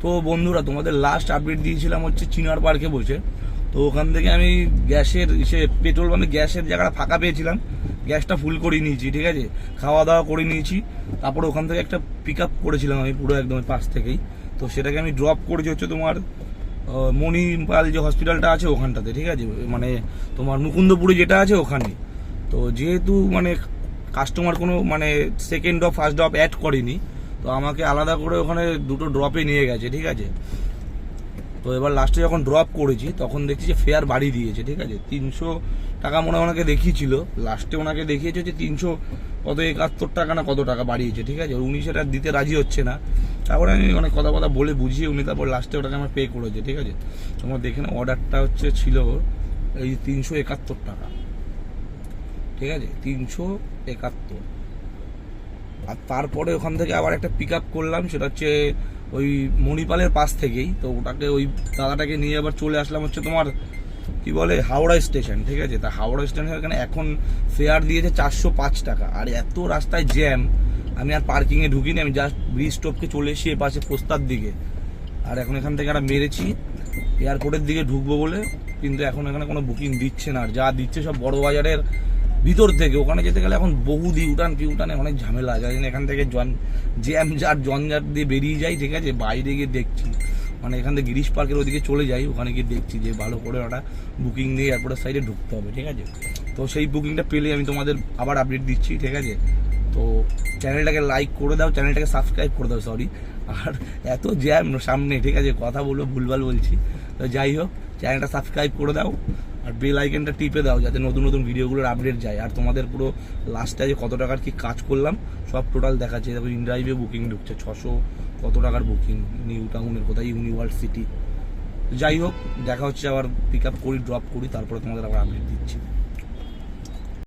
তো বন্ধুরা, তোমাদের লাস্ট আপডেট দিয়েছিলাম হচ্ছে চিনার পার্কে বসে। তো ওখান থেকে আমি গ্যাসের পেট্রোল পাম্পে গ্যাসের জায়গাটা ফাঁকা পেয়েছিলাম, গ্যাসটা ফুল করে নিয়েছি, ঠিক আছে, খাওয়া দাওয়া করে নিয়েছি। তারপরে ওখান থেকে একটা পিক আপ করেছিলাম আমি পুরো একদম পাশ থেকেই। তো সেটাকে আমি ড্রপ করেছি হচ্ছে তোমার মণিপাল যে হসপিটালটা আছে ওখানটাতে, ঠিক আছে, মানে তোমার মুকুন্দপুরে যেটা আছে ওখানে। তো যেহেতু মানে কাস্টমার কোনো মানে second drop first drop add করেনি, তো আমাকে আলাদা করে ওখানে দুটো ড্রপে নিয়ে গেছে, ঠিক আছে। তো এবার লাস্টে যখন ড্রপ করেছি তখন দেখছি যে ফেয়ার বাড়ি দিয়েছে, ঠিক আছে, 300 টাকা মনে ওনাকে দেখিয়েছিল, লাস্টে ওনাকে দেখিয়েছে যে 300 কত 71 টাকা না কত টাকা বাড়িয়েছে, ঠিক আছে। উনি সেটা দিতে রাজি হচ্ছে না। তারপরে আমি অনেক কথা বলে বুঝিয়ে উনি তারপর লাস্টে ওটাকে আমার পে করেছে, ঠিক আছে। তোমার দেখে না অর্ডারটা হচ্ছে ছিল এই 371 টাকা, ঠিক আছে, 371। আর তারপরে ওখান থেকে আবার একটা পিক আপ করলাম, সেটা হচ্ছে ওই মণিপালের পাশ থেকেই। তো ওটাকে ওই দাদাটাকে নিয়ে আবার চলে আসলাম হচ্ছে তোমার কি বলে হাওড়া স্টেশন, ঠিক আছে। তা হাওড়া স্টেশনের এখানে এখন ফেয়ার দিয়েছে 405 টাকা। আর এত রাস্তায় জ্যাম, আমি আর পার্কিংয়ে ঢুকিনি, আমি জাস্ট ব্রিজ স্টপকে চলে এসেছি এ পাশে পোস্তার দিকে। আর এখন এখান থেকে একটা মেরেছি এয়ারপোর্টের দিকে ঢুকবো বলে, কিন্তু এখন এখানে কোনো বুকিং দিচ্ছে না। আর যা দিচ্ছে সব বড় বাজারের ভিতর থেকে। ওখানে যেতে গেলে এখন বহু ইউটার্ন ফিউটার্নে অনেক ঝামেলা, যাই না এখান থেকে জ্যাম জাট জঞ্জাট দিয়ে বেরিয়ে যাই, ঠিক আছে। বাইরে গিয়ে দেখছি মানে এখান থেকে গিরিশ পার্কের ওদিকে চলে যাই, ওখানে গিয়ে দেখছি যে ভালো করে ওটা বুকিং দিয়ে এয়ারপোর্টের সাইডে ঢুকতে হবে, ঠিক আছে। তো সেই বুকিংটা পেলে আমি তোমাদের আবার আপডেট দিচ্ছি, ঠিক আছে। তো চ্যানেলটাকে লাইক করে দাও, চ্যানেলটাকে সাবস্ক্রাইব করে দাও, সরি। আর এত জ্যাম সামনে, ঠিক আছে, কথা বলবো ভুলভাল বলছি। তো যাই হোক, চ্যানেলটা সাবস্ক্রাইব করে দাও আর বেল আইকনটা টিপে দাও যাতে নতুন নতুন ভিডিওগুলোর আপডেট যায়। আর তোমাদের পুরো লাস্টে যে কত টাকার কি কাজ করলাম সব টোটাল দেখাচ্ছে। তারপর ইনড্রাইভে বুকিং ঢুকছে 600 কত টাকার বুকিং, নিউ টাউনের কোথায় ইউনিভার্সিটি। যাই হোক, দেখা হচ্ছে আবার পিক আপ করি, ড্রপ করি, তারপরে তোমাদের আবার আপডেট দিচ্ছি।